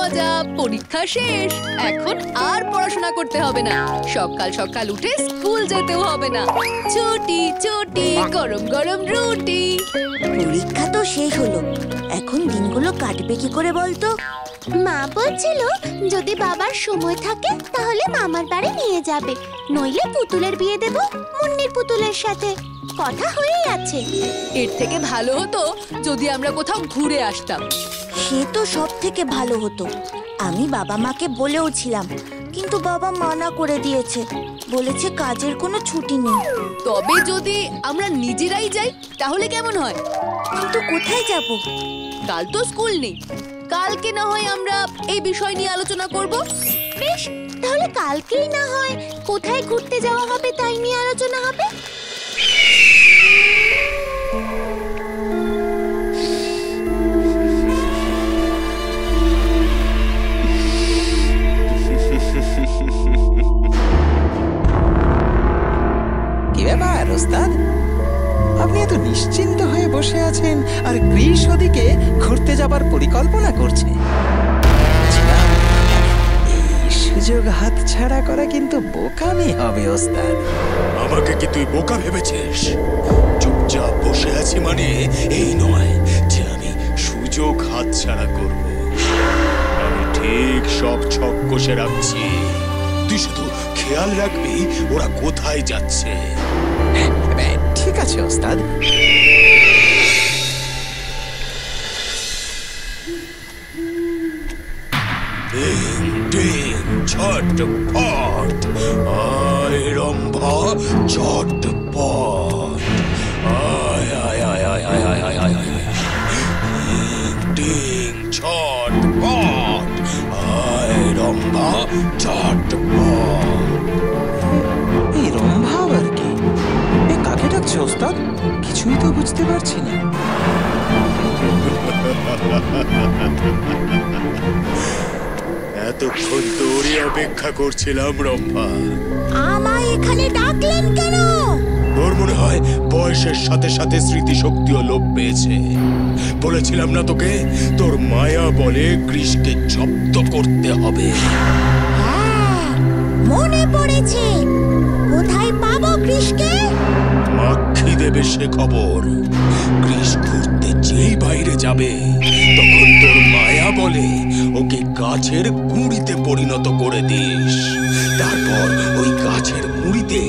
মজা, পরীক্ষা শেষ। এখন আর পড়াশোনা করতে হবে না, সকাল সকাল উঠে স্কুল যেতেও হবে না। ছুটি ছুটি, গরম গরম রুটি। পরীক্ষা তো শেষ হলো, এখন দিনগুলো কাটবে কি করে বলতো? মা বলছিল যদি বাবার সময় থাকে তাহলে মামার বাড়ি নিয়ে যাবে, নইলে পুতুলের বিয়ে দেব মুন্নির পুতুলের সাথে। কথা হয়েই আছে। এর থেকে ভালো হতো যদি আমরা কোথাও ঘুরে আসতাম। সে তো সব থেকে ভালো হতো। আমি বাবা মাকে বলেও ছিলাম, কিন্তু বাবা মানা করে দিয়েছে, বলেছে কাজের কোনো ছুটি নেই। তবে যদি আমরা নিজেরাই যাই তাহলে কেমন হয়? কিন্তু কোথায় যাব? কাল তো স্কুল নেই, কালকে না হয় আমরা এই বিষয় নিয়ে আলোচনা করব। বেশ, তাহলে কালকেই না হয় কোথায় ঘুরতে যাওয়া হবে তাই নিয়ে আলোচনা হবে। কি ব্যাপার ওস্তাদ, আপনি এত নিশ্চিন্ত হয়ে বসে আছেন আর গ্রীষ ওদিকে ঘুরতে যাবার পরিকল্পনা করছে? এই সুযোগ হাতছাড়া করা কিন্তু বোকামি হবে ওস্তাদ। আমাকে কি তুই বোকা ভেবেছিস? চুপচাপ বসে আছি মানে এই নয় যে আমি সুযোগ হাতছাড়া করব। আমি ঠিক সব ছক কষে রাখছি, তুই শুধু খেয়াল রাখবি ওরা কোথায় যাচ্ছে। ঠিক আছে ওস্তাদ। ডিং ডিং ঝটপট, আয় রম্ভা ঝটপট, আয় আয় আয় আয় আয় আয় আয় আয় আয়, ডিং ঝটপট, আয় রম্ভা ঝটপট। এই রম্ভা আবার কি? এ কাকে ডাকছে ওস্তাদ? কিছুই তো বুঝতে পারছি না। এতক্ষণ তোরই অপেক্ষা করছিলাম রম্ভা। আমায় এখানে ডাকলেন কেন? তোর মনে হয় বয়সের সাথে সাথে স্মৃতিশক্তিও লোপ পেয়েছে। বলেছিলাম না তোকে, তোর মায়া বলে গ্রীষ্মকে জব্দ করতে হবে। হ্যাঁ, মনে পড়েছে। কোথায় পাবো গ্রীষ্মকে? মাক্ষী দেবে সে খবর। গ্রীষ ঘুরতে যেই বাইরে যাবে তখন তোর মায়া বলে ওকে গাছের গুঁড়িতে পরিণত করে দিস। তারপর ওই গাছের গুঁড়িতে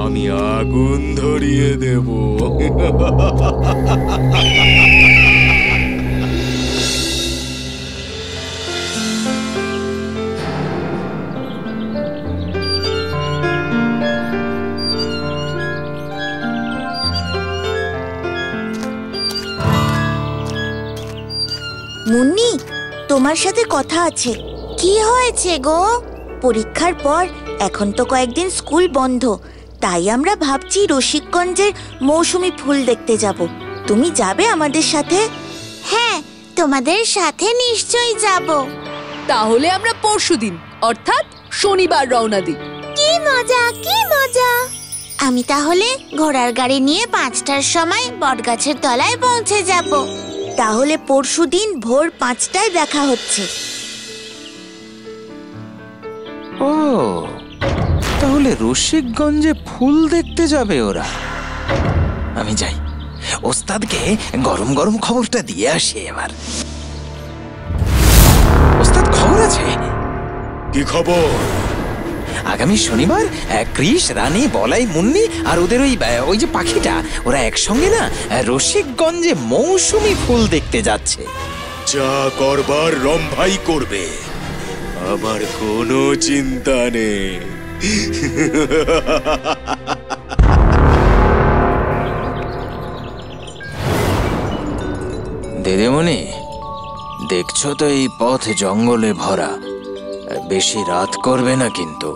আমি আগুন ধরিয়ে দেব। মুন্নি, তোমার সাথে কথা আছে। কি হয়েছে গো? পরীক্ষার পর এখন তো কয়েকদিন স্কুল বন্ধ, তাই আমরা ভাবছি রসিকগঞ্জের মৌসুমী ফুল দেখতে যাব। তুমি যাবে আমাদের সাথে? হ্যাঁ, তোমাদের সাথে নিশ্চয়ই যাব। তাহলে আমরা পরশুদিন অর্থাৎ শনিবার রওনা দিই। কি মজা, কি মজা। আমি তাহলে ঘোড়ার গাড়ি নিয়ে 5টার সময় বটগাছের তলায় পৌঁছে যাব। তাহলে পরশুদিন ভোর 5টায় দেখা হচ্ছে। ও, তাহলে রসিকগঞ্জে ফুল দেখতে যাবে ওরা। আমি যাই, ওস্তাদকে গরম গরম খবরটা দিয়ে আসি এবার। ওস্তাদ, খবর আছে। কি খবর? আগামী শনিবার গ্রীষ, রানী, বলাই, মুন্নি আর ওদের ওই যে পাখিটা, ওরা একসঙ্গে না রসিকগঞ্জে মৌসুমী ফুল দেখতে যাচ্ছে। যা করবার রম্ভাই করবে, আমার কোনো চিন্তা নেই। দিদিমণি, দেখছো তো এই পথ জঙ্গলে ভরা। বেশি রাত করবে না কিন্তু,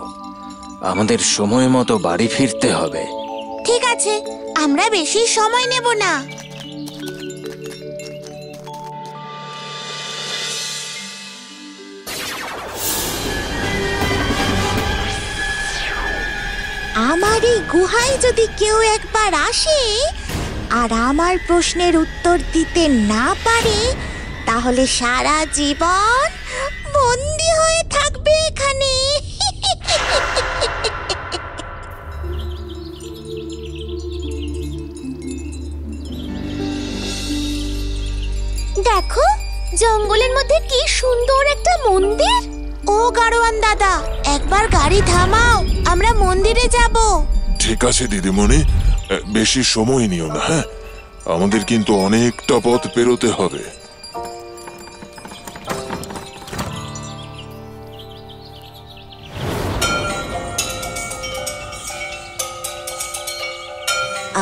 আমাদের সময় মতো বাড়ি ফিরতে হবে। ঠিক আছে, আমরা বেশি সময় নেব না। আমার এই গুহায় যদি কেউ একবার আসে আর আমার প্রশ্নের উত্তর দিতে না পারে, তাহলে সারা জীবন বন্দি হয়ে থাকবে এখানে। দেখো জঙ্গলের মধ্যে কি সুন্দর একটা মন্দির। ও গাড়োয়ান দাদা, একবার গাড়ি থামাও, আমরা মন্দিরে যাব। ঠিক আছে দিদিমণি, বেশি সময় নিও না। হ্যাঁ, আমাদের কিন্তু অনেকটা পথ পেরোতে হবে।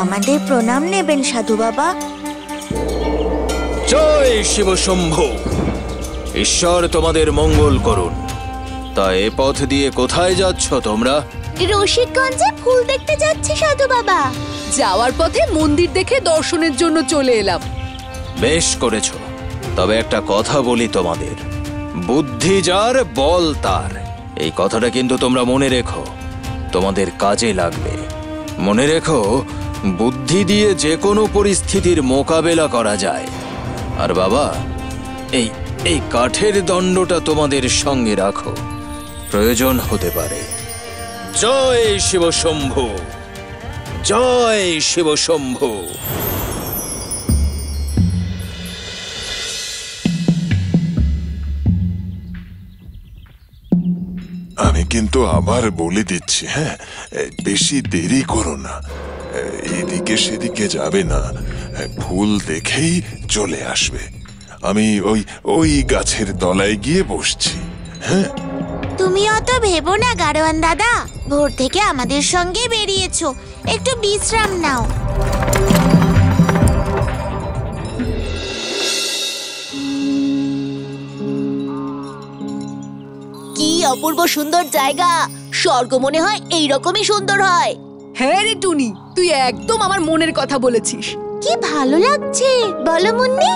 আমাদের প্রণাম নেবেন সাধু বাবা। জয় শিব শম্ভু, ঈশ্বর তোমাদের মঙ্গল করুন। তা এ পথ দিয়ে কোথায় যাচ্ছ তোমরা? রসিকগঞ্জে ফুল দেখতে যাচ্ছি সাধু বাবা। যাওয়ার পথে মন্দির দেখে দর্শনের জন্য চলে এলাম। বেশ করেছো, তবে একটা কথা বলি তোমাদের, বুদ্ধি যার বল তার। এই কথাটা কিন্তু তোমরা মনে রেখো, তোমাদের কাজে লাগবে। মনে রেখো, বুদ্ধি দিয়ে যে কোনো পরিস্থিতির মোকাবেলা করা যায়। আর বাবা, এই কাঠের দণ্ডটা তোমাদের সঙ্গে রাখো, প্রয়োজন হতে পারে। জয় শিব শম্ভু, জয় শিব শম্ভু। আমি কিন্তু আবার বলে দিচ্ছি, হ্যাঁ, বেশি দেরি করো না। এদিকে সেদিকে যাবে না, ফুল দেখেই চলে আসবে। আমি ওই গাছের তলায় গিয়ে বসছি। হ্যাঁ, তুমি অত ভেবো না গাড়োয়ান দাদা, ভোর থেকে আমাদের সঙ্গে বেরিয়েছো, একটু বিশ্রাম নাও। কি অপূর্ব সুন্দর জায়গা, স্বর্গ মনে হয় এইরকমই সুন্দর হয়। হ্যাঁ রে টুনি, তুই একদম আমার মনের কথা বলেছিস। কি ভালো লাগছে বলো মুন্নি।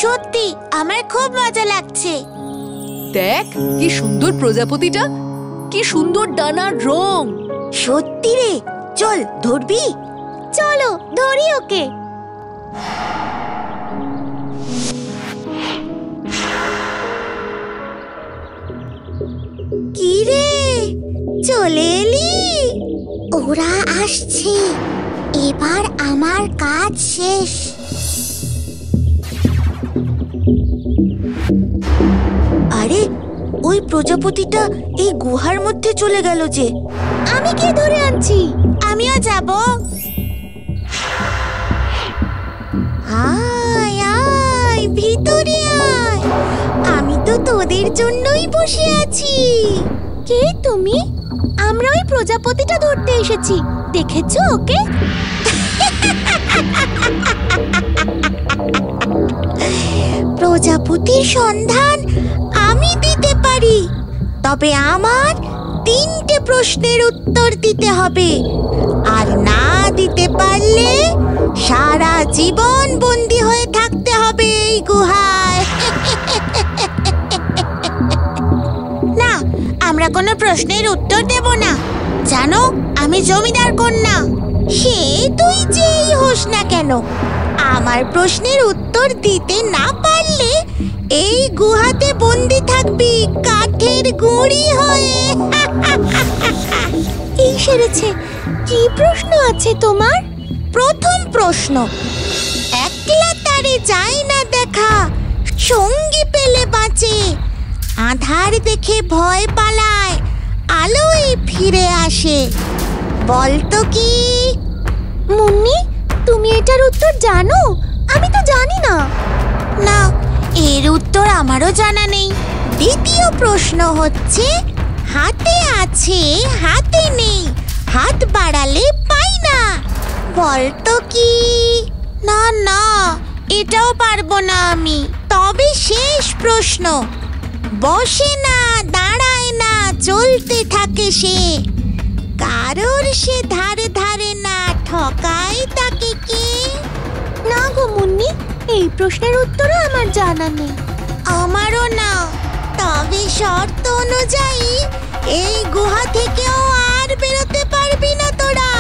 সত্যি আমার খুব মজা লাগছে। দেখ কি সুন্দর প্রজাপতিটা, কি সুন্দর ডানার রং। সত্যি রে, চল ধরবি? চলো ধরি ওকে। কি রে, চলে এলি? ওরা আসছে, এবার আমার কাজ শেষ। আরে, ওই প্রজাপতিটা এই গুহার মধ্যে চলে গেল যে। আমি কে ধরে আনছি। আমিও যাব। আয় আয়, ভিতরে আয়, আমি তো তোদের জন্যই বসে আছি। কে তুমি? আমরা ওই প্রজাপতিটা ধরতে এসেছি, দেখেছো ওকে? প্রজাপতির সন্ধান আমি দিতে পারি, তবে আমার 3টে প্রশ্নের উত্তর দিতে হবে। আর না দিতে পারলে সারা জীবন বন্দী হয়ে থাকতে হবে এই গুহায়। না, আমরা কোনো প্রশ্নের উত্তর দেব না। জানো, আমি জমিদার কন্যা। সে তুই যেই হোস না কেন, আমার প্রশ্নের উত্তর দিতে না পারলে এই গুহাতে বন্দি থাকবি কাঠের গুঁড়ি হয়ে। এই সেরেছে। কি প্রশ্ন আছে তোমার? প্রথম প্রশ্ন, একলা তারে যায় না দেখা, সঙ্গী পেলে বাঁচে, আধার দেখে ভয় পালায়, আলোয় ফিরে আসে, বলতো কি? মুন্নি, তুমি এটার উত্তর জানো? আমি তো জানি না। না, এর উত্তর আমারও জানা নেই। দ্বিতীয় প্রশ্ন হচ্ছে, হাতে আছে হাতে নেই, হাত বাড়ালে পাই না, বলতো কি? না না, এটাও পারবো না আমি। তবে শেষ প্রশ্ন, বসে না দাঁড়ায় না, চলতে থাকে সে, কারোর সে ধারে ধারে না, ঠকায় তাকে কে? না গো মুন্নি, এই প্রশ্নের উত্তরও আমার জানা নেই। আমারও না। তবে শর্ত অনুযায়ী এই গুহা থেকেও আর বেরোতে পারবি না তোরা।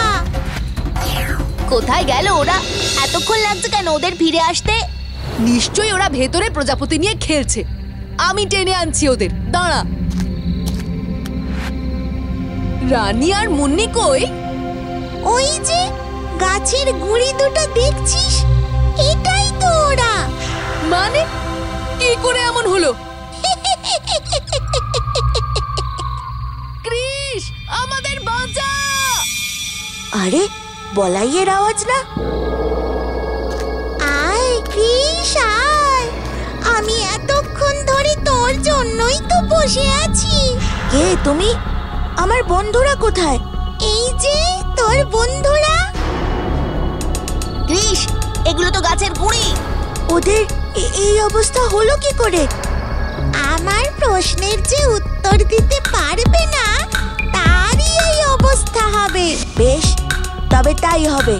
কোথায় গেল ওরা? এতক্ষণ লাগছে কেন ওদের ফিরে আসতে? নিশ্চয়ই ওরা ভেতরে প্রজাপতি নিয়ে খেলছে। আমি টেনে আনছি ওদের, দাঁড়া। রানী আর মুন্নি কই? ওই যে গাছের গুড়ি দুটো দেখছিস, এটাই তো ওরা। মানে কি করে এমন হলো? কৃষ, আমাদের বাঁচা! আরে বলাইয়ের আওয়াজ না? আয় কৃষ আয়, আমি এতক্ষণ ধরে তোর জন্যই তো বসে আছি। কে তুমি? আমার বন্ধুরা কোথায়? এই যে তোর বন্ধুরা। কৃষ, এগুলো তো গাছের গুঁড়ি। ওদের এই অবস্থা হলো কি করে? আমার প্রশ্নের যে উত্তর দিতে পারবে না, তারই এই অবস্থা হবে। বেশ, তবে তাই হবে।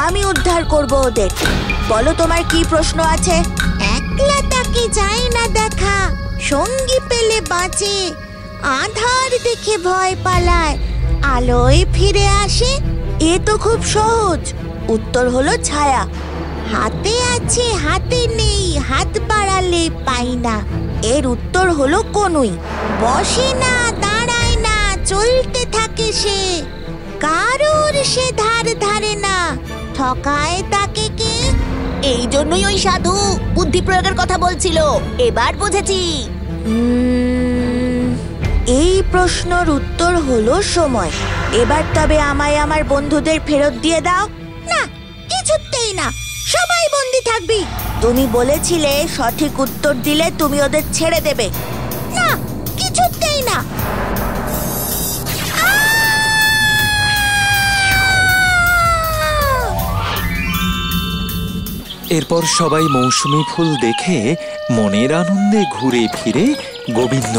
আমি উদ্ধার করব ওদের। বলো তোমার কি প্রশ্ন আছে? একলা তাকে যায় না দেখা, সঙ্গী পেলে বাঁচে, আধার দেখে ভয় পালায়, আলোয় ফিরে আসে। এ তো খুব সহজ। উত্তর হলো ছায়া। হাতে আছে হাতে নেই, হাত বাড়ালে পাই না। এর উত্তর হলো কনুই। বসে না, দাঁড়ায় না, চলতে থাকে সে, কারোর সে ধার ধারে না, ঠকায় তাকে কে? এই জন্যই ওই সাধু বুদ্ধি প্রয়োগের কথা বলছিল। এবার বুঝেছি। এই প্রশ্নের উত্তর হলো সময়। এবার তবে আমায় আমার বন্ধুদের ফেরত দিয়ে দাও। না, কিছুতেই না, সবাই বন্দি থাকবি। তুমি বলেছিলে সঠিক উত্তর দিলে তুমি ওদের ছেড়ে দেবে। না, কিছুতেই না। এরপর সবাই মৌসুমী ফুল দেখে মনের আনন্দে ঘুরে ফিরে গোবিন্দ